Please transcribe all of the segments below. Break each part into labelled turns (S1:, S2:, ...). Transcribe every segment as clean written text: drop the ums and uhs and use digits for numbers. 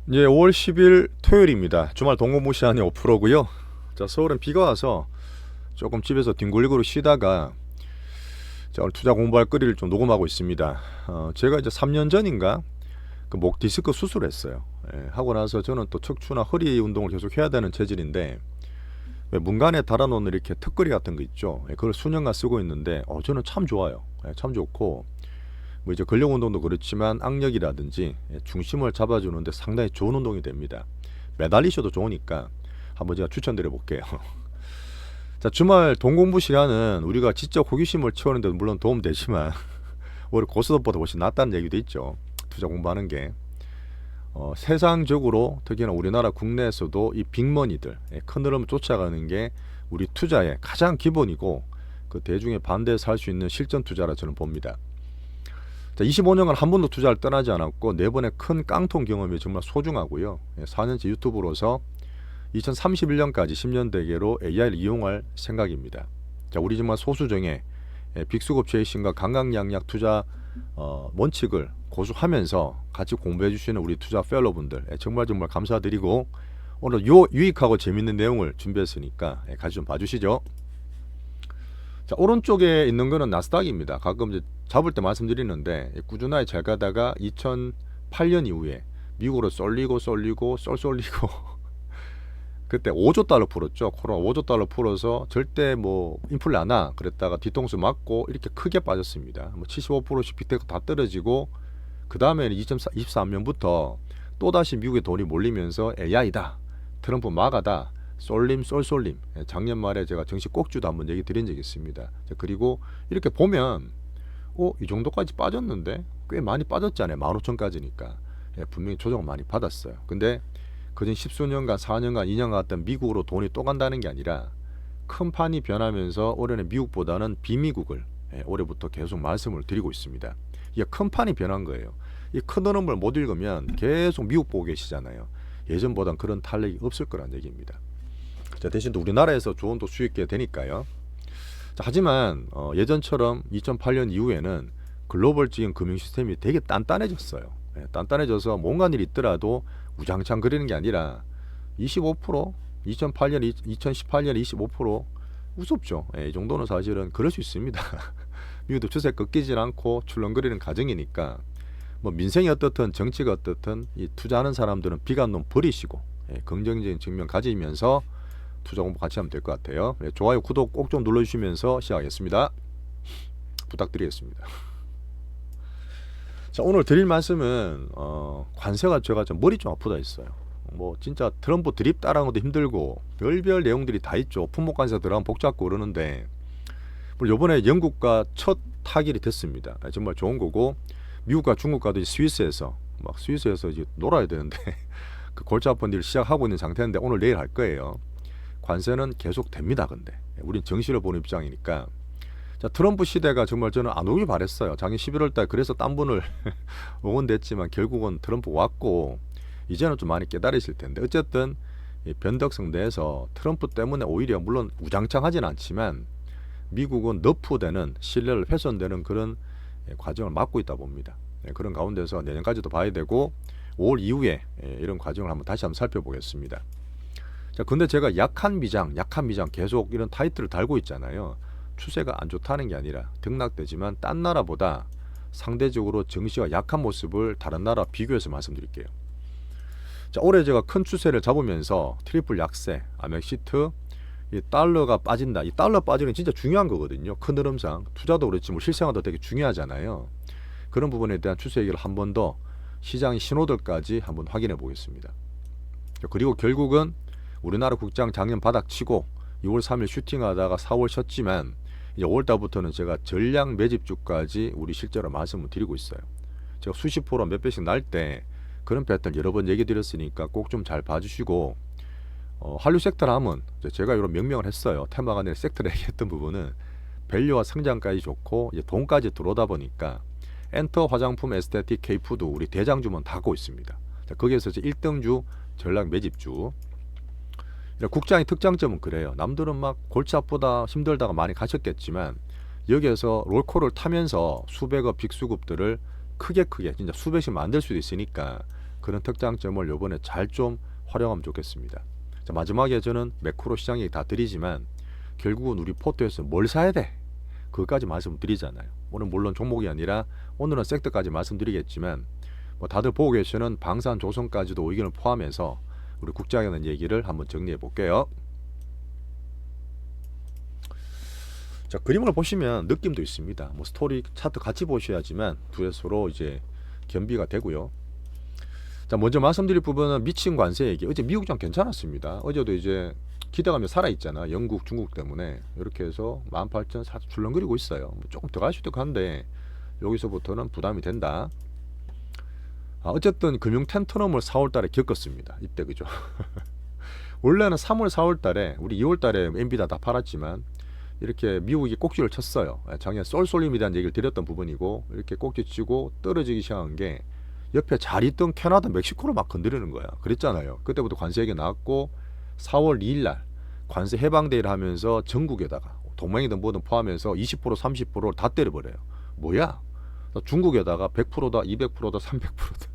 S1: 예, 5월 10일 토요일입니다. 주말 동고무시하니 5%고요. 자, 서울은 비가 와서 조금 집에서 뒹굴리고 쉬다가 자, 오늘 투자 공부할 거리를 좀 녹음하고 있습니다. 제가 이제 3년 전인가 그 목 디스크 수술을 했어요. 예, 하고 나서 저는 또 척추나 허리 운동을 계속 해야 되는 체질인데 왜 문간에 달아놓은 이렇게 턱걸이 같은 거 있죠. 예, 그걸 수년간 쓰고 있는데 저는 참 좋아요. 예, 참 좋고 뭐 이제 근력 운동도 그렇지만 악력이라든지 중심을 잡아주는데 상당히 좋은 운동이 됩니다. 매달리셔도 좋으니까 한번 제가 추천드려 볼게요. 자, 주말 동공부 시간은 우리가 지적 호기심을 채우는 데 물론 도움되지만 오히려 고스톱보다 훨씬 낫다는 얘기도 있죠. 투자 공부하는 게 세상적으로 특히나 우리나라 국내에서도 이 빅머니들 큰 흐름 쫓아가는 게 우리 투자의 가장 기본이고 그 대중의 반대해서 할 수 있는 실전 투자라 저는 봅니다. 자, 25년간 한 번도 투자를 떠나지 않았고 4번의 큰 깡통 경험이 정말 소중하고요. 4년째 유튜브로서 2031년까지 10년 대계로 AI를 이용할 생각입니다. 자, 우리 정말 소수정예 빅스급 최신과 강강약약 투자 원칙을 고수하면서 같이 공부해 주시는 우리 투자 펠로분들 정말 감사드리고 오늘 유익하고 재밌는 내용을 준비했으니까 같이 좀 봐주시죠. 자, 오른쪽에 있는 거는 나스닥입니다. 가끔 이제 잡을 때 말씀드리는데 꾸준하게 잘 가다가 2008년 이후에 미국으로 쏠리고 그때 5조 달러 풀었죠. 코로나 5조 달러 풀어서 절대 뭐 인플레 안 와 그랬다가 뒤통수 맞고 이렇게 크게 빠졌습니다. 뭐 75%씩 빅테크 다 떨어지고 그 다음에는 2023년부터 또다시 미국의 돈이 몰리면서 AI다, 트럼프 마가다, 쏠림 작년 말에 제가 정식 꼭주도 한번 얘기 드린 적이 있습니다. 그리고 이렇게 보면 이 정도까지 빠졌는데 꽤 많이 빠졌잖아요. 15,000까지니까 분명히 조정을 많이 받았어요. 근데 그전 십수년간 4년간 2년 갔던 미국으로 돈이 또 간다는 게 아니라 큰 판이 변하면서 올해는 미국보다는 비미국을 올해부터 계속 말씀을 드리고 있습니다. 이게 큰 판이 변한 거예요. 이 큰 흐름을 못 읽으면 계속 미국 보고 계시잖아요. 예전보단 그런 탄력이 없을 거란 얘기입니다. 자, 대신 또 우리나라에서 좋은 돈 수익게 되니까요. 자, 하지만 예전처럼 2008년 이후에는 글로벌적인 금융 시스템이 되게 단단해졌어요. 단단해져서 뭔가 일이 있더라도 우장창 그리는 게 아니라 25%, 2008년, 2018년 25% 우습죠. 이 정도는 사실은 그럴 수 있습니다. 미국도 추세 꺾이질 않고 출렁거리는 가정이니까 뭐 민생이 어떻든 정치가 어떻든 이 투자하는 사람들은 비관론 버리시고 긍정적인 측면 가지면서 투자 공부 같이 하면 될 것 같아요. 좋아요, 구독 꼭 좀 눌러주시면서 시작하겠습니다. 부탁드리겠습니다. 자, 오늘 드릴 말씀은 관세가 제가 좀 머리 좀 아프다 했어요. 뭐 진짜 트럼프 드립 따라하는 것도 힘들고 별별 내용들이 다 있죠. 품목 관세 들어가면 복잡고 그러는데 이번에 영국과 첫 타결이 됐습니다. 정말 좋은 거고 미국과 중국과도 스위스에서 이제 놀아야 되는데 그 골치 아픈 일을 시작하고 있는 상태인데 오늘 내일 할 거예요. 관세는 계속 됩니다. 근데 우린 정시를 보는 입장이니까 자, 트럼프 시대가 정말 저는 안 오길 바랬어요. 작년 11월 달 그래서 딴 분을 응원됐지만 결국은 트럼프 왔고 이제는 좀 많이 깨달으실 텐데 어쨌든 이 변덕성 내에서 트럼프 때문에 오히려 물론 우장창하진 않지만 미국은 너프되는 신뢰를 훼손되는 그런 과정을 맞고 있다 봅니다. 그런 가운데서 내년까지도 봐야 되고 5월 이후에 이런 과정을 다시 한번 살펴보겠습니다. 자, 근데 제가 약한 미장 계속 이런 타이틀을 달고 있잖아요. 추세가 안 좋다는 게 아니라 등락되지만 딴 나라보다 상대적으로 증시가 약한 모습을 다른 나라 비교해서 말씀드릴게요. 자, 올해 제가 큰 추세를 잡으면서 트리플 약세, 아멕시트, 이 달러가 빠진다. 이 달러 빠지는 진짜 중요한 거거든요. 큰 흐름상 투자도 그렇지 뭐 실생활도 되게 중요하잖아요. 그런 부분에 대한 추세 얘기를 한 번 더 시장 신호들까지 한번 확인해 보겠습니다. 그리고 결국은 우리나라 국장 작년 바닥치고 6월 3일 슈팅하다가 4월 쉬었지만 이제 5월달부터는 제가 전량 매집주까지 우리 실제로 말씀을 드리고 있어요. 제가 수십 프로 몇 배씩 날 때 그런 패턴 여러 번 얘기 드렸으니까 꼭 좀 잘 봐주시고 한류 섹터를 하면 제가 이런 명명을 했어요. 테마가 아니라 섹터를 얘기했던 부분은 밸류와 성장까지 좋고 이제 돈까지 들어오다 보니까 엔터, 화장품, 에스테틱, K푸드 우리 대장주만 다 하고 있습니다. 자, 거기에서 이제 1등주 전략 매집주 국장의 특장점은 그래요. 남들은 막 골치 아프다 힘들다가 많이 가셨겠지만 여기에서 롤코를 타면서 수백억 빅수급들을 크게 진짜 수백씩 만들 수도 있으니까 그런 특장점을 요번에 잘 좀 활용하면 좋겠습니다. 자, 마지막에 저는 매크로 시장 얘기 다 드리지만 결국은 우리 포트에서 뭘 사야 돼? 그것까지 말씀드리잖아요. 오늘 물론 종목이 아니라 오늘은 섹터까지 말씀드리겠지만 뭐 다들 보고 계시는 방산 조선까지도 의견을 포함해서 우리 국제화에 대한 얘기를 한번 정리해 볼게요. 자, 그림을 보시면 느낌도 있습니다. 뭐 스토리 차트 같이 보셔야지만 두에 서로 이제 겸비가 되고요. 자, 먼저 말씀드릴 부분은 미친 관세 얘기. 어제 미국장 괜찮았습니다. 어제도 이제 기대감이 살아있잖아. 영국, 중국 때문에. 이렇게 해서 18,000 출렁거리고 있어요. 뭐 조금 더 갈 수도 있고 한데 여기서부터는 부담이 된다. 어쨌든 금융 텐트럼을 4월 달에 겪었습니다. 이때 그죠? 원래는 3월, 4월 달에 우리 2월 달에 엔비다 다 팔았지만 이렇게 미국이 꼭지를 쳤어요. 작년 쏠쏠림에 대한 얘기를 드렸던 부분이고 이렇게 꼭지 치고 떨어지기 시작한 게 옆에 잘 있던 캐나다, 멕시코를 막 건드리는 거야. 그랬잖아요. 그때부터 관세 얘기 나왔고 4월 2일 날 관세 해방데이를 하면서 전국에다가 동맹이든 뭐든 포함해서 20% 30%를 다 때려버려요. 뭐야? 중국에다가 100%다 200%다 300%다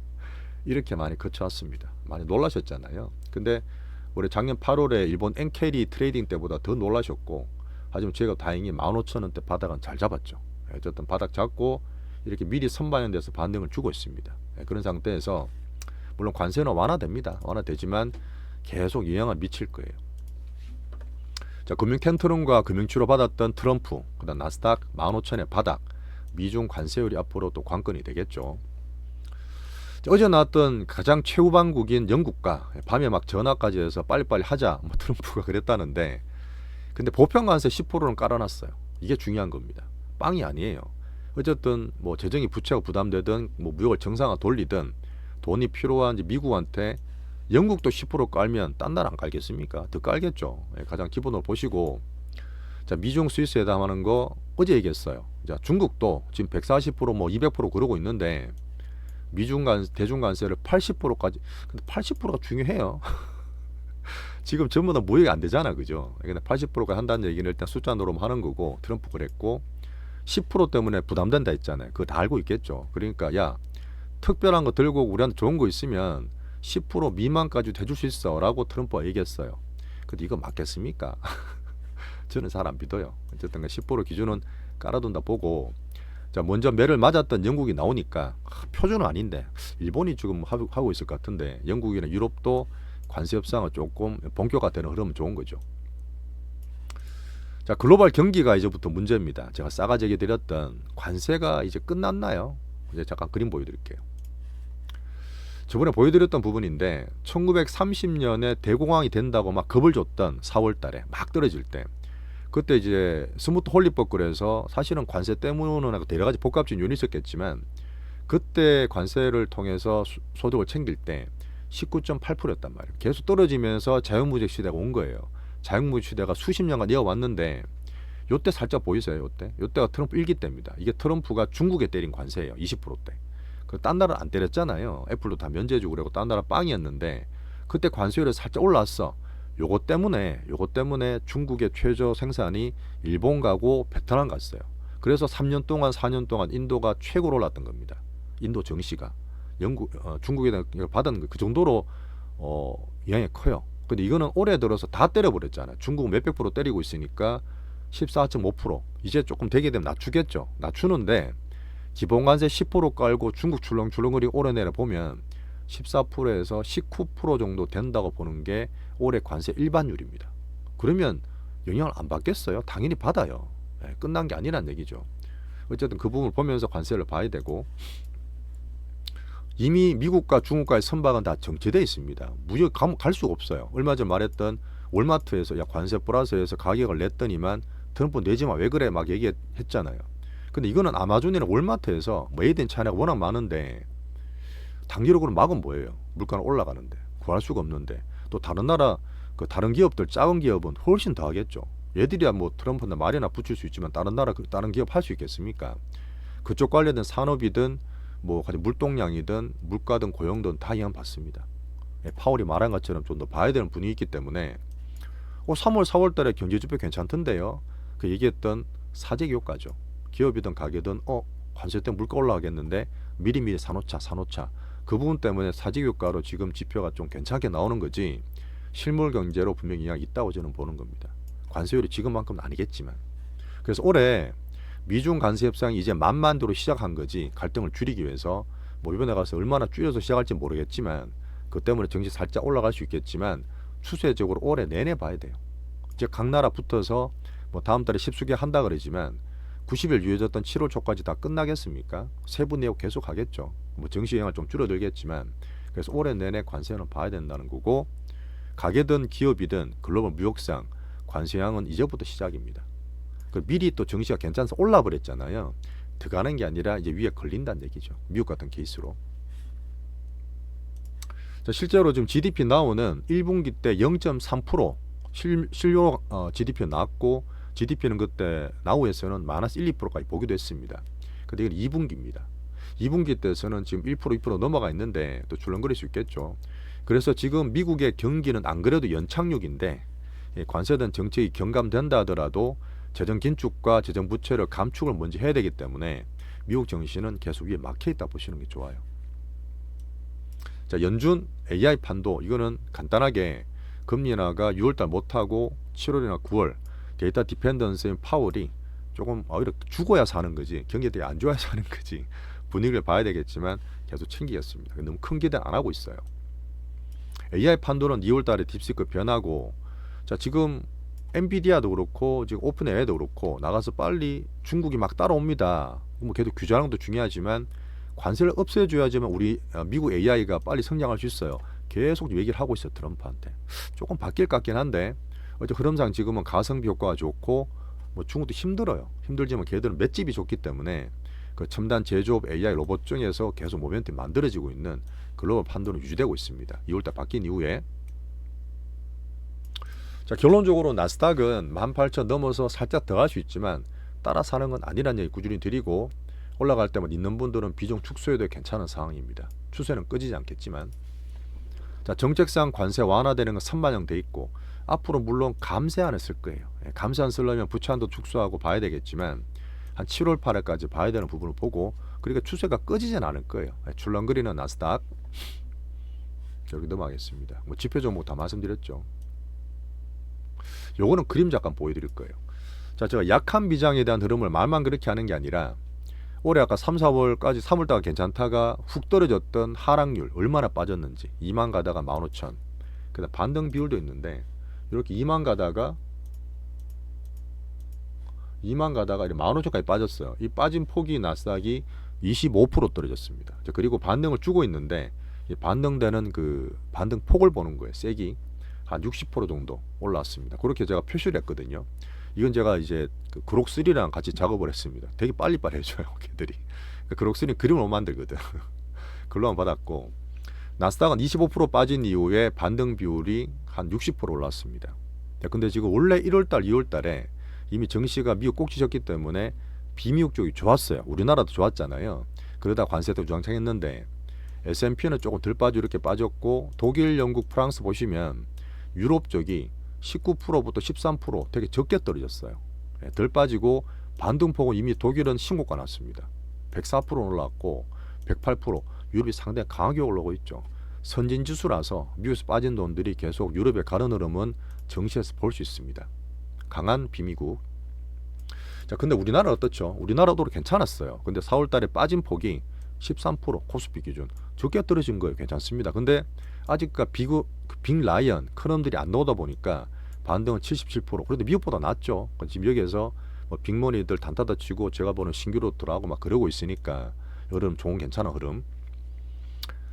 S1: 이렇게 많이 거쳐왔습니다. 많이 놀라셨잖아요. 근데 올해 작년 8월에 일본 엔캐리 트레이딩 때보다 더 놀라셨고 하지만 제가 다행히 15,000원대 바닥은 잘 잡았죠. 어쨌든 바닥 잡고 이렇게 미리 선반영돼서 반등을 주고 있습니다. 그런 상태에서 물론 관세는 완화됩니다. 완화되지만 계속 영향을 미칠 거예요. 자, 금융 텐트럼과 금융치료 받았던 트럼프, 그다음 나스닥 15,000의 바닥, 미중 관세율이 앞으로 또 관건이 되겠죠. 자, 어제 나왔던 가장 최후방국인 영국과 밤에 막 전화까지 해서 빨리빨리 하자 뭐 트럼프가 그랬다는데 근데 보편 관세 10%는 깔아놨어요. 이게 중요한 겁니다. 빵이 아니에요. 어쨌든 뭐 재정이 부채가 부담되든 뭐 무역을 정상화 돌리든 돈이 필요한 미국한테 영국도 10% 깔면 딴 나라 안 깔겠습니까? 더 깔겠죠. 가장 기본으로 보시고 자, 미중 스위스 회담하는 거 어제 얘기했어요. 자, 중국도 지금 140%뭐 200% 그러고 있는데 미중 대중 관세를 80%까지. 근데 80%가 중요해요. 지금 전부 다 무역이 안 되잖아, 그죠? 근데 80%가 한다는 얘기는 일단 숫자 노름 하는 거고 트럼프 그랬고 10% 때문에 부담된다 했잖아요. 그거 다 알고 있겠죠. 그러니까 야, 특별한 거 들고 우리한테 좋은 거 있으면 10% 미만까지 대줄 수 있어라고 트럼프가 얘기했어요. 근데 이거 맞겠습니까? 저는 잘 안 믿어요. 어쨌든 10% 기준은 깔아둔다 보고 자, 먼저 매를 맞았던 영국이 나오니까 표준은 아닌데 일본이 지금 하고 있을 것 같은데 영국이나 유럽도 관세 협상은 조금 본격화되는 흐름은 좋은 거죠. 자, 글로벌 경기가 이제부터 문제입니다. 제가 싸가지 얘기 드렸던 관세가 이제 끝났나요? 이제 잠깐 그림 보여드릴게요. 저번에 보여드렸던 부분인데 1930년에 대공황이 된다고 막 겁을 줬던 4월 달에 막 떨어질 때 그때 이제 스무트 홀리법 그래서 사실은 관세 때문은 여러 가지 복합적인 요인이 있었겠지만 그때 관세를 통해서 소득을 챙길 때 19.8%였단 말이에요. 계속 떨어지면서 자유무역 시대가 온 거예요. 자유무역 시대가 수십 년간 이어왔는데 요때 살짝 보이세요? 요때가 트럼프 1기 때입니다. 이게 트럼프가 중국에 때린 관세예요. 20%대. 딴 나라 안 때렸잖아요. 애플도 다 면제해주고 그러고 딴 나라 빵이었는데 그때 관세율이 살짝 올라왔어. 요거 때문에 중국의 최저 생산이 일본 가고 베트남 갔어요. 그래서 3년 동안 4년 동안 인도가 최고로 올랐던 겁니다. 인도 정시가 중국에 받은 그 정도로 영향이 커요. 근데 이거는 올해 들어서 다 때려버렸잖아요. 중국은 몇백 프로 때리고 있으니까 14.5% 이제 조금 되게 되면 낮추겠죠. 낮추는데 기본관세 10% 깔고 중국 출렁출렁거리 올해 내려 보면 14%에서 19% 정도 된다고 보는 게 올해 관세 일반율입니다. 그러면 영향을 안 받겠어요? 당연히 받아요. 끝난 게 아니란 얘기죠. 어쨌든 그 부분을 보면서 관세를 봐야 되고 이미 미국과 중국과의 선박은 다 정체되어 있습니다. 무역 갈 수가 없어요. 얼마 전 말했던 월마트에서 야 관세 플러스해서 가격을 냈더니만 트럼프 내지마 왜 그래 막 얘기했잖아요. 근데 이거는 아마존이나 월마트에서 메이드 인 차이나가 워낙 많은데 단기적으로 막은 뭐예요? 물가는 올라가는데 구할 수가 없는데 또 다른 나라 그 다른 기업들 작은 기업은 훨씬 더 하겠죠. 얘들이야 뭐 트럼프나 말이나 붙일 수 있지만 다른 나라 다른 기업 할 수 있겠습니까? 그쪽 관련된 산업이든 뭐 물동량이든 물가든 고용든 다 영향 받습니다. 파월이 말한 것처럼 좀 더 봐야 되는 분위기 있기 때문에 3월 4월 달에 경제지표 괜찮던데요. 그 얘기했던 사재기 효과죠. 기업이든 가게든 관세 때문에 물가 올라가겠는데 미리미리 사놓자 그 부분 때문에 사직유가로 지금 지표가 좀 괜찮게 나오는 거지 실물 경제로 분명히 이야기 있다고 저는 보는 겁니다. 관세율이 지금만큼은 아니겠지만. 그래서 올해 미중 관세 협상이 이제 만만도로 시작한 거지 갈등을 줄이기 위해서 뭐 이번에 가서 얼마나 줄여서 시작할지 모르겠지만 그 때문에 정시 살짝 올라갈 수 있겠지만 추세적으로 올해 내내 봐야 돼요. 이제 각 나라 붙어서 뭐 다음 달에 십수개 한다 그러지만 90일 유예졌던 7월 초까지 다 끝나겠습니까? 세부 내역 계속 하겠죠. 뭐 정시 영향을 좀 줄어들겠지만 그래서 올해 내내 관세는 봐야 된다는 거고 가게든 기업이든 글로벌 무역상 관세양은 이제부터 시작입니다. 그 미리 또 정시가 괜찮아서 올라버렸잖아요. 들어가는 게 아니라 이제 위에 걸린다는 얘기죠. 미국 같은 케이스로. 자, 실제로 지금 GDP 나오는 1분기 때 0.3% 실료 GDP 나왔고 GDP는 그때 나우에서는 마이너스 1, 2%까지 보기도 했습니다. 근데 이건 2분기입니다. 2분기 때에서는 지금 1%, 2% 넘어가 있는데 또 출렁거릴 수 있겠죠. 그래서 지금 미국의 경기는 안 그래도 연착륙인데 관세든 정책이 경감된다 하더라도 재정 긴축과 재정 부채를 감축을 먼저 해야 되기 때문에 미국 증시는 계속 위에 막혀 있다 보시는 게 좋아요. 자, 연준 AI 판도 이거는 간단하게 금리 인하가 6월달 못하고 7월이나 9월 데이터 디펜던스인 파월이 조금 이렇게 죽어야 사는 거지 경기들이 안 좋아야 사는 거지 분위기를 봐야 되겠지만 계속 챙기겠습니다. 너무 큰 기대 안 하고 있어요. AI 판도는 2월달에 딥시크 변하고 자 지금 엔비디아도 그렇고 지금 오픈 AI도 그렇고 나가서 빨리 중국이 막 따라옵니다. 뭐 계속 규제하는 것도 중요하지만 관세를 없애줘야지만 우리 미국 AI가 빨리 성장할 수 있어요. 계속 얘기를 하고 있어요. 트럼프한테. 조금 바뀔 것 같긴 한데 어제 흐름상 지금은 가성비 효과가 좋고 뭐 중국도 힘들어요. 힘들지만 걔들은 맷집이 좋기 때문에 그 첨단 제조업 AI 로봇 중에서 계속 모멘텀이 만들어지고 있는 글로벌 판도는 유지되고 있습니다. 2월달 바뀐 이후에 자 결론적으로 나스닥은 18,000 넘어서 살짝 더 갈 수 있지만 따라 사는 건 아니라는 얘기 꾸준히 드리고 올라갈 때만 있는 분들은 비중 축소해도 괜찮은 상황입니다. 추세는 꺼지지 않겠지만 자 정책상 관세 완화되는 건 선반영 돼 있고 앞으로 물론 감세안을 쓸 거예요. 감세안 쓰려면 부채한도 축소하고 봐야 되겠지만 한 7월 8월까지 봐야 되는 부분을 보고 그러니까 추세가 꺼지진 않을 거예요. 출렁거리는 나스닥 여기 넘어가겠습니다. 뭐 지표 종목 다 말씀드렸죠. 요거는 그림 잠깐 보여드릴 거예요. 자 제가 약한 비장에 대한 흐름을 말만 그렇게 하는 게 아니라 올해 아까 3, 4월까지 3월달가 괜찮다가 훅 떨어졌던 하락률 얼마나 빠졌는지 2만 가다가 15,000 그다음 반등 비율도 있는데 이렇게 2만 가다가 이렇게 15,000까지 빠졌어요. 이 빠진 폭이 나스닥이 25% 떨어졌습니다. 그리고 반등을 주고 있는데 반등되는 그 반등 폭을 보는 거예요. 세기 한 60% 정도 올라왔습니다. 그렇게 제가 표시를 했거든요. 이건 제가 이제 그 그록3랑 같이 작업을 했습니다. 되게 빨리빨리 해줘요. 걔들이. 그록3 그림을 못 만들거든. 글로만 받았고 나스닥은 25% 빠진 이후에 반등 비율이 한 60% 올랐습니다. 근데 지금 원래 1월달, 2월달에 이미 정시가 미국 꼭지셨기 때문에 비미국 쪽이 좋았어요. 우리나라도 좋았잖아요. 그러다 관세도 주장창했는데 S&P는 조금 덜 빠지고 이렇게 빠졌고 독일, 영국, 프랑스 보시면 유럽 쪽이 19%부터 13% 되게 적게 떨어졌어요. 덜 빠지고 반등폭은 이미 독일은 신고가 났습니다. 104% 올랐고 108% 유럽이 상당히 강하게 올라오고 있죠. 선진지수라서 미국에서 빠진 돈들이 계속 유럽에 가는 흐름은 정시에서 볼 수 있습니다. 강한 비미국. 자, 근데 우리나라 어떻죠? 우리나라도 괜찮았어요. 근데 4월달에 빠진 폭이 13% 코스피 기준 적게 떨어진 거예요. 괜찮습니다. 근데 아직까 빅라이언 큰 놈들이 안 나오다 보니까 반등은 77%. 그런데 미국보다 낫죠. 지금 여기에서 뭐 빅머니들 단타다 치고 제가 보는 신규로들하고 막 그러고 있으니까 여름 좋은 괜찮은 흐름.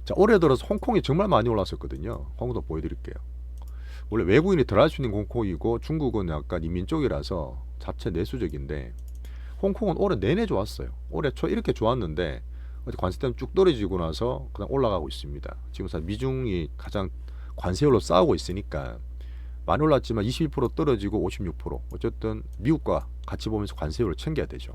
S1: 자 올해 들어서 홍콩이 정말 많이 올랐었거든요. 홍콩도 보여드릴게요. 원래 외국인이 들어갈 수 있는 홍콩이고 중국은 약간 이민 쪽이라서 자체 내수적인데 홍콩은 올해 내내 좋았어요. 올해 초 이렇게 좋았는데 관세 때문에 쭉 떨어지고 나서 그냥 올라가고 있습니다. 지금 미중이 가장 관세율로 싸우고 있으니까 많이 올랐지만 21% 떨어지고 56%. 어쨌든 미국과 같이 보면서 관세율을 챙겨야 되죠.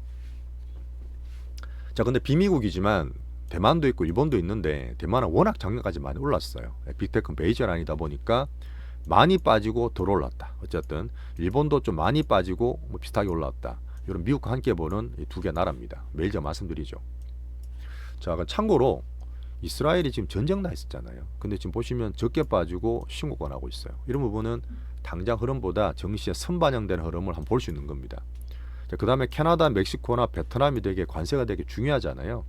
S1: 자, 근데 비미국이지만 대만도 있고 일본도 있는데 대만은 워낙 작년까지 많이 올랐어요. 빅테크는 베이저 라인이다 보니까 많이 빠지고 덜 올랐다. 어쨌든 일본도 좀 많이 빠지고 뭐 비슷하게 올랐다. 이런 미국과 함께 보는 이 두 개 나라입니다. 매일 제가 말씀드리죠. 자, 참고로 이스라엘이 지금 전쟁 나 있었잖아요. 근데 지금 보시면 적게 빠지고 신고가 나고 있어요. 이런 부분은 당장 흐름보다 정시에 선반영되는 흐름을 한번 볼 수 있는 겁니다. 그 다음에 캐나다, 멕시코나 베트남이 되게 관세가 되게 중요하잖아요.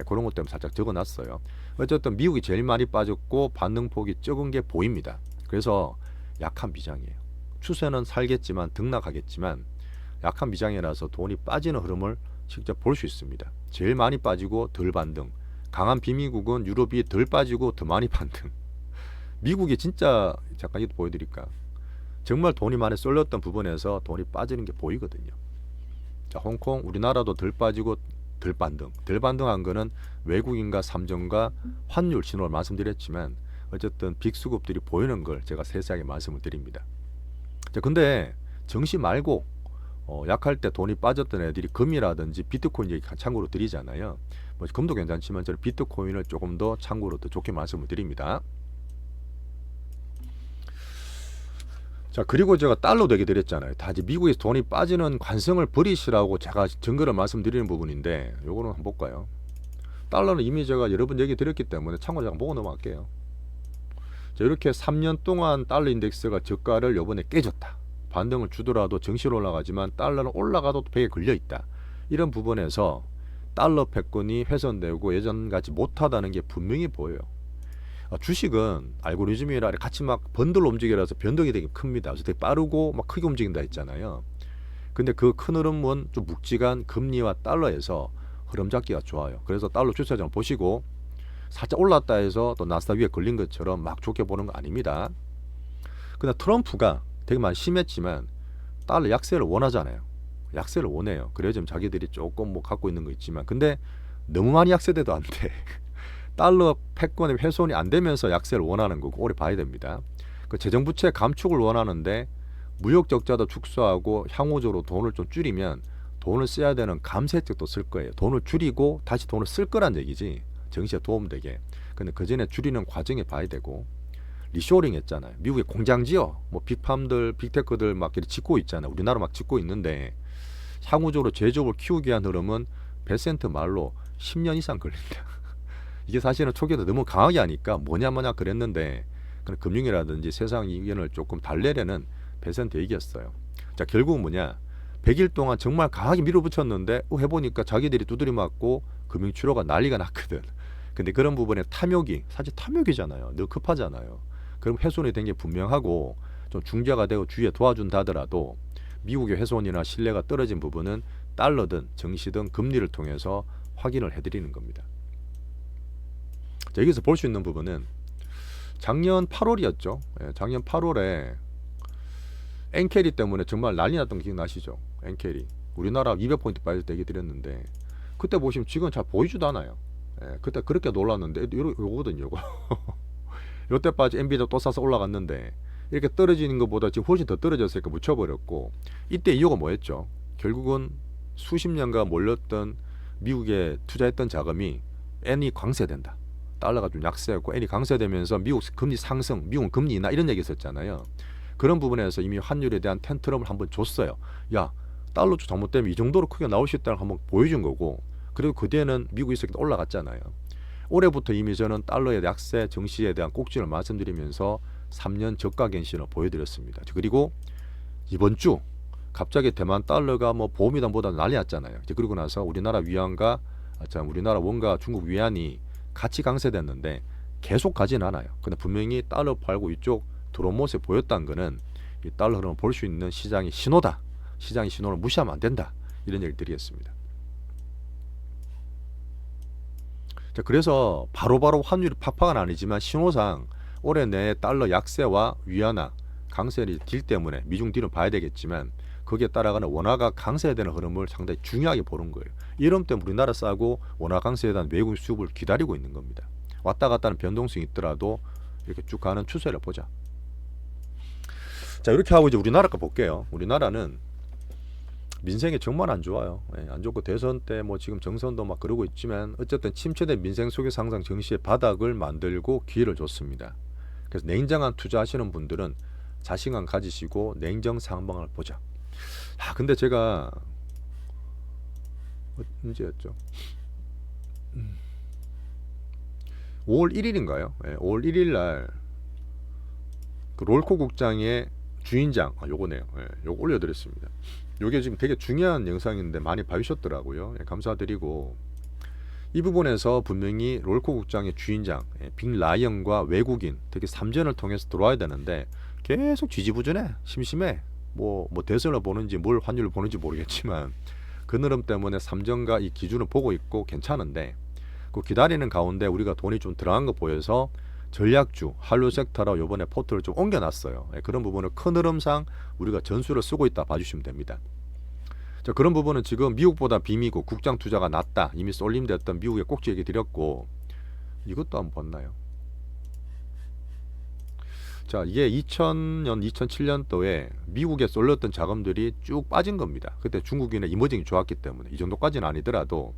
S1: 그런 것 때문에 살짝 적어놨어요. 어쨌든 미국이 제일 많이 빠졌고 반등폭이 적은 게 보입니다. 그래서 약한 비장이에요. 추세는 살겠지만 등락하겠지만 약한 비장이라서 돈이 빠지는 흐름을 직접 볼 수 있습니다. 제일 많이 빠지고 덜 반등. 강한 비미국은 유럽이 덜 빠지고 더 많이 반등. 미국이 진짜 잠깐 이거 보여드릴까? 정말 돈이 많이 쏠렸던 부분에서 돈이 빠지는 게 보이거든요. 자, 홍콩 우리나라도 덜 빠지고 덜 반등. 덜 반등한 거는 외국인과 삼성과 환율 신호를 말씀드렸지만 어쨌든 빅수급들이 보이는 걸 제가 세세하게 말씀을 드립니다. 자, 근데 정시 말고 약할 때 돈이 빠졌던 애들이 금이라든지 비트코인 얘기 참고로 드리잖아요. 뭐 금도 괜찮지만 저는 비트코인을 조금 더 참고로 더 좋게 말씀을 드립니다. 자, 그리고 제가 달러 얘기 드렸잖아요. 다 이제 미국에서 돈이 빠지는 관성을 버리시라고 제가 증거를 말씀드리는 부분인데 요거는 한번 볼까요? 달러는 이미 제가 여러 번 얘기 드렸기 때문에 참고로 제가 보고 넘어갈게요. 자, 이렇게 3년 동안 달러 인덱스가 저가를 요번에 깨졌다. 반등을 주더라도 정시로 올라가지만 달러는 올라가도 벽에 걸려있다. 이런 부분에서 달러 패권이 훼손되고 예전같이 못하다는 게 분명히 보여요. 주식은 알고리즘이라 같이 막 번들로 움직여라서 변동이 되게 큽니다. 그래서 되게 빠르고 막 크게 움직인다 했잖아요. 근데 그 큰 흐름은 좀 묵직한 금리와 달러에서 흐름 잡기가 좋아요. 그래서 달러 추세장을 보시고 살짝 올랐다 해서 또 나스닥 위에 걸린 것처럼 막 좋게 보는 거 아닙니다. 근데 트럼프가 되게 많이 심했지만 달러 약세를 원하잖아요. 약세를 원해요. 그래야 좀 자기들이 조금 뭐 갖고 있는 거 있지만 근데 너무 많이 약세돼도 안 돼. 달러 패권의 훼손이 안 되면서 약세를 원하는 거고 오래 봐야 됩니다. 그 재정부채 감축을 원하는데 무역 적자도 축소하고 향후적으로 돈을 좀 줄이면 돈을 써야 되는 감세책도 쓸 거예요. 돈을 줄이고 다시 돈을 쓸 거란 얘기지. 정시에 도움되게. 근데 그 전에 줄이는 과정에 봐야 되고 리쇼링 했잖아요. 미국에 공장 지어 뭐 빅팜들 빅테크들 막 이렇게 짓고 있잖아요. 우리나라 막 짓고 있는데 향후적으로 제조업을 키우기 위한 흐름은 베센트 말로 10년 이상 걸린다. 이게 사실은 초기에도 너무 강하게 하니까 뭐냐 그랬는데 금융이라든지 세상 이견을 조금 달래려는 베센트 얘기였어요. 자, 결국은 뭐냐 100일 동안 정말 강하게 밀어붙였는데 해보니까 자기들이 두드려 맞고 금융 출호가 난리가 났거든. 근데 그런 부분에 탐욕이 사실 탐욕이잖아요. 늘 급하잖아요. 그럼 훼손이 된 게 분명하고 좀 중재가 되고 주위에 도와준다 하더라도 미국의 훼손이나 신뢰가 떨어진 부분은 달러든 정시든 금리를 통해서 확인을 해드리는 겁니다. 자, 여기서 볼 수 있는 부분은 작년 8월이었죠. 작년 8월에 엔캐리 때문에 정말 난리 났던 거 기억나시죠? 엔캐리 우리나라 200포인트 빠질 때 얘기 드렸는데 그때 보시면 지금 잘 보이지도 않아요. 그때 그렇게 놀랐는데 요거거든요. 요때 빠지 엔비디아 또 사서 올라갔는데 이렇게 떨어지는 것보다 지금 훨씬 더 떨어졌으니까 묻혀버렸고 이때 이유가 뭐였죠? 결국은 수십 년간 몰렸던 미국에 투자했던 자금이 엔이 강세된다. 달러가 좀 약세였고 엔이 강세되면서 미국 금리 상승, 미국은 금리 인하 이런 얘기 했었잖아요. 그런 부분에서 이미 환율에 대한 텐트럼을 한번 줬어요. 야, 달러 잘못되면 이 정도로 크게 나올 수 있다는 걸 한번 보여준 거고 그리고 그 뒤에는 미국이 있었기 때문에 올라갔잖아요. 올해부터 이미 저는 달러의 약세 정시에 대한 꼭지를 말씀드리면서 3년 저가 갱신을 보여드렸습니다. 그리고 이번 주 갑자기 대만 달러가 뭐 보험이단보다 난리 났잖아요. 그리고 나서 우리나라 위안과 우리나라 원과 중국 위안이 같이 강세됐는데 계속 가진 않아요. 근데 분명히 달러 팔고 이쪽 들어온 모습 보였다는 거는 이 달러 흐름을 볼 수 있는 시장의 신호다. 시장의 신호를 무시하면 안 된다. 이런 얘기를 드리겠습니다. 자, 그래서 바로바로 환율이 팍팍은 아니지만 신호상 올해 내에 달러 약세와 위안화 강세의 딜 때문에 미중 딜은 봐야 되겠지만 거기에 따라가는 원화가 강세되는 흐름을 상당히 중요하게 보는 거예요. 이런 때문에 우리나라 싸고 원화 강세에 대한 외국인 수급을 기다리고 있는 겁니다. 왔다 갔다 하는 변동성이 있더라도 이렇게 쭉 가는 추세를 보자. 자, 이렇게 하고 이제 우리나라 거 볼게요. 우리나라는 민생이 정말 안 좋아요. 안 좋고 대선 때 뭐 지금 정선도 막 그러고 있지만 어쨌든 침체된 민생 속에서 항상 정시의 바닥을 만들고 기회를 줬습니다. 그래서 냉정한 투자하시는 분들은 자신감 가지시고 냉정 상황을 보자. 근데 제가 언제였죠? 5월 1일인가요? 5월 1일 날 그 롤코 국장의 주인장, 요거네요. 요거 올려드렸습니다. 요게 지금 되게 중요한 영상인데 많이 봐주셨더라고요. 감사드리고, 이 부분에서 분명히 롤코 국장의 주인장 빅 라이언과 외국인 특히 삼전을 통해서 들어와야 되는데 계속 지지부진해, 심심해. 뭐 대선을 보는지 뭘 환율을 보는지 모르겠지만 그 흐름 때문에 삼전과 이 기준을 보고 있고 괜찮은데, 그 기다리는 가운데 우리가 돈이 좀 들어간 거 보여서 전략주 한류 섹터로 이번에 포트를 좀 옮겨놨어요. 그런 부분을 큰 흐름상 우리가 전술을 쓰고 있다 봐주시면 됩니다. 자, 그런 부분은 지금 미국보다 비미국 국장 투자가 낮다 이미 쏠림됐던 미국의 꼭지 얘기 드렸고, 이것도 한번 봤나요? 자, 이게 2000년 2007년도에 미국에 쏠렸던 자금들이 쭉 빠진 겁니다. 그때 중국인의 이머징이 좋았기 때문에. 이 정도까지는 아니더라도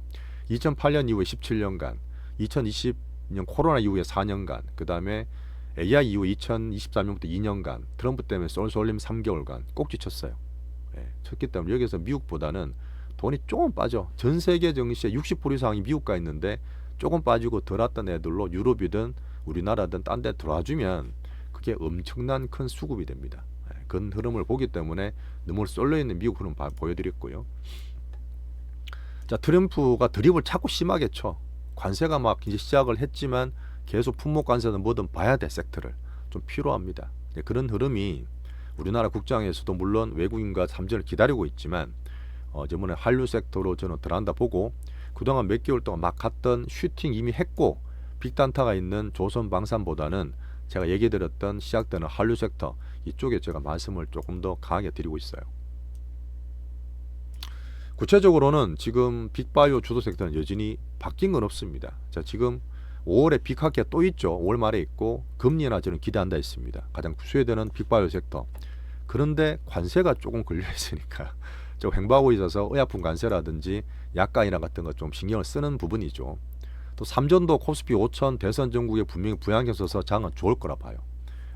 S1: 2008년 이후에 17년간, 2020년 코로나 이후에 4년간, 그 다음에 AI 이후 2023년부터 2년간 트럼프 때문에 쏠림 3개월간 꼭지 쳤어요. 쳤기 때문에 여기서 미국보다는 돈이 조금 빠져. 전 세계 증시의 60% 이상이 미국 가 있는데 조금 빠지고 덜 왔던 애들로 유럽이든 우리나라든 딴 데 들어와주면 그게 엄청난 큰 수급이 됩니다. 그 흐름을 보기 때문에 너무 쏠려있는 미국 흐름 보여드렸고요. 자, 트럼프가 드립을 자꾸 심하게 쳐. 관세가 막 이제 시작을 했지만 계속 품목 관세는 뭐든 봐야 돼. 섹터를 좀 필요합니다. 그런 흐름이 우리나라 국장에서도 물론 외국인과 삼전을 기다리고 있지만 저번에 한류 섹터로 저는 들어간다 보고, 그동안 몇 개월 동안 막 갔던 슈팅 이미 했고 빅단타가 있는 조선방산보다는 제가 얘기 드렸던 시작되는 한류 섹터 이쪽에 제가 말씀을 조금 더 강하게 드리고 있어요. 구체적으로는 지금 빅바이오 주도 섹터는 여전히 바뀐 건 없습니다. 자, 지금 5월에 빅하게 또 있죠. 5월 말에 있고 금리 인하 저는 기대한다 했습니다. 가장 수혜되는 빅바이오 섹터. 그런데 관세가 조금 걸려 있으니까 좀 횡보하고 있어서 의약품 관세라든지 약가 인하 같은 거 좀 신경을 쓰는 부분이죠. 또 삼전도 코스피 5천 대선 전국에 분명히 부양경 써서 장은 좋을 거라 봐요.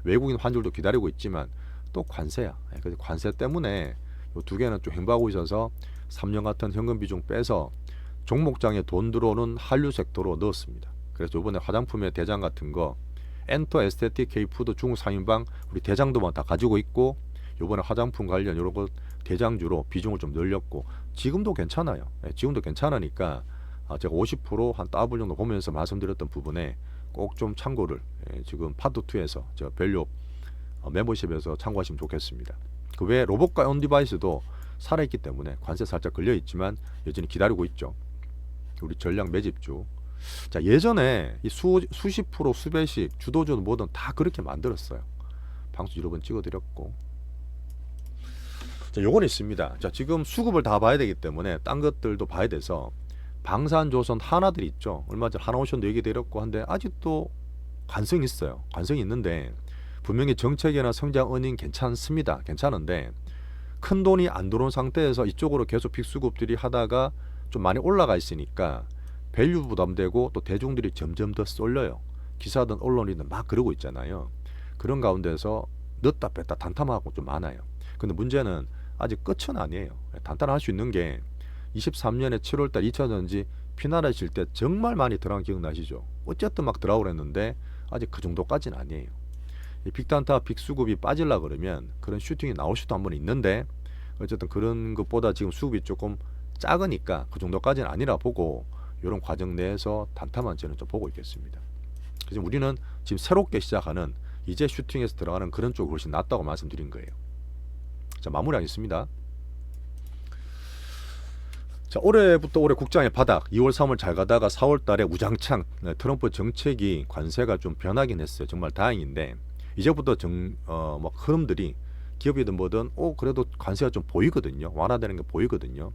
S1: 외국인 환율도 기다리고 있지만 또 관세야. 그래서 관세 때문에 이 두 개는 좀 횡보하고 있어서 3년 같은 현금 비중 빼서 종목장에 돈 들어오는 한류 섹터로 넣었습니다. 그래서 이번에 화장품의 대장 같은 거 엔터 에스테틱 K푸드 중국 3인방 우리 대장도만 다 가지고 있고, 이번에 화장품 관련 이런 거 대장주로 비중을 좀 늘렸고 지금도 괜찮아요. 지금도 괜찮으니까 제가 50%한 더블 정도 보면서 말씀드렸던 부분에 꼭 좀 참고를 지금 파트 2에서 제가 밸류 멤버십에서 참고하시면 좋겠습니다. 그 외에 로봇과 온디바이스도 살아있기 때문에 관세 살짝 걸려있지만 여전히 기다리고 있죠. 우리 전략 매집주. 자, 예전에 이 수십 프로 수배식 주도주는 뭐든 다 그렇게 만들었어요. 방수 여러 번 찍어드렸고. 자, 요건 있습니다. 자, 지금 수급을 다 봐야 되기 때문에 딴 것들도 봐야 돼서 방산조선 하나들 있죠. 얼마 전 하나오션도 얘기 드렸고 한데 아직도 관성이 있어요. 관성이 있는데 분명히 정책이나 성장 은행 괜찮습니다. 괜찮은데 큰 돈이 안 들어온 상태에서 이쪽으로 계속 빅수급들이 하다가 좀 많이 올라가 있으니까 밸류 부담되고 또 대중들이 점점 더 쏠려요. 기사든 언론이든 막 그러고 있잖아요. 그런 가운데서 넣었다 뺐다 단탐하고 좀 많아요. 근데 문제는 아직 끝은 아니에요. 단단할 수 있는 게 23년에 7월달 2차전지 피나라 질 때 정말 많이 들어간 기억나시죠? 어쨌든 막 들어오고 그랬는데 아직 그 정도까지는 아니에요. 이 빅단타 빅수급이 빠질라 그러면 그런 슈팅이 나올 수도 한 번 있는데, 어쨌든 그런 것보다 지금 수급이 조금 작으니까 그 정도까지는 아니라 보고 이런 과정 내에서 단타만 저는 좀 보고 있겠습니다. 그래서 우리는 지금 새롭게 시작하는 이제 슈팅에서 들어가는 그런 쪽이 훨씬 낫다고 말씀드린 거예요. 자, 마무리하겠습니다. 자, 올해부터 올해 국장의 바닥 2월 3월 잘 가다가 4월 달에 우장창 트럼프 정책이 관세가 좀 변하긴 했어요. 정말 다행인데 이제부터 흐름들이 기업이든 뭐든 그래도 관세가 좀 보이거든요. 완화되는 게 보이거든요.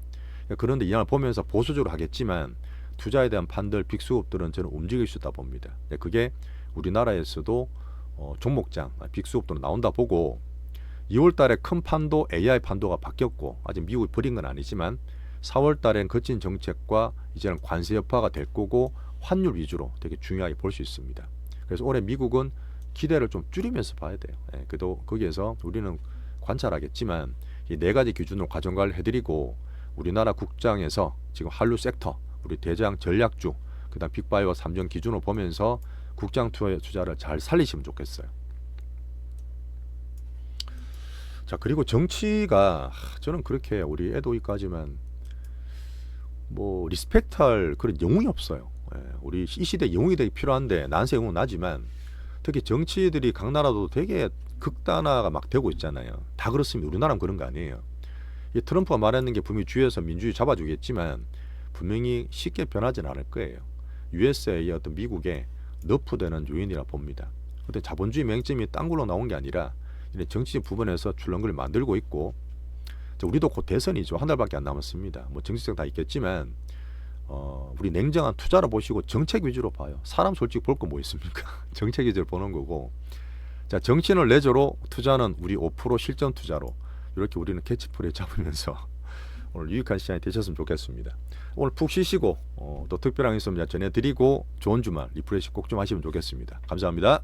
S1: 그런데 이 양을 보면서 보수적으로 하겠지만 투자에 대한 판들 빅수급들은 저는 움직일 수 있다 봅니다. 그게 우리나라에서도 종목장 빅수급들은 나온다 보고, 2월 달에 큰 판도 AI 판도가 바뀌었고 아직 미국이 버린 건 아니지만 4월 달엔 거친 정책과 이제는 관세 여파가 될 거고 환율 위주로 되게 중요하게 볼 수 있습니다. 그래서 올해 미국은 기대를 좀 줄이면서 봐야 돼요. 그래도 거기에서 우리는 관찰하겠지만 이 네 가지 기준으로 과정관리를 해드리고, 우리나라 국장에서 지금 한류 섹터 우리 대장 전략주 그다음 빅바이오 3전 기준으로 보면서 국장 투자를 잘 살리시면 좋겠어요. 자, 그리고 정치가 저는 그렇게 우리 애도이까지만 뭐 리스펙트할 그런 영웅이 없어요. 예, 우리 이 시대 영웅이 되게 필요한데 난세 영웅은 나지만 특히 정치들이 각 나라도 되게 극단화가 막 되고 있잖아요. 다 그렇습니다. 우리나라는 그런 거 아니에요. 이 트럼프가 말했는 게 분명히 주위에서 민주주의 잡아주겠지만 분명히 쉽게 변하지는 않을 거예요. USA의 어떤 미국의 너프되는 요인이라 봅니다. 어떤 자본주의 맹점이 딴 걸로 나온 게 아니라 정치적 부분에서 출렁거리를 만들고 있고, 우리도 곧 대선이죠. 한 달밖에 안 남았습니다. 뭐 정치적 다 있겠지만 우리 냉정한 투자로 보시고 정책 위주로 봐요. 사람 솔직히 볼 거 뭐 있습니까? 정책 위주로 보는 거고. 자, 정치는 레저로, 투자는 우리 5% 실전 투자로, 이렇게 우리는 캐치프레이 잡으면서 오늘 유익한 시간이 되셨으면 좋겠습니다. 오늘 푹 쉬시고 또 특별한 거 있으면 전해드리고 좋은 주말 리프레시 꼭 좀 하시면 좋겠습니다. 감사합니다.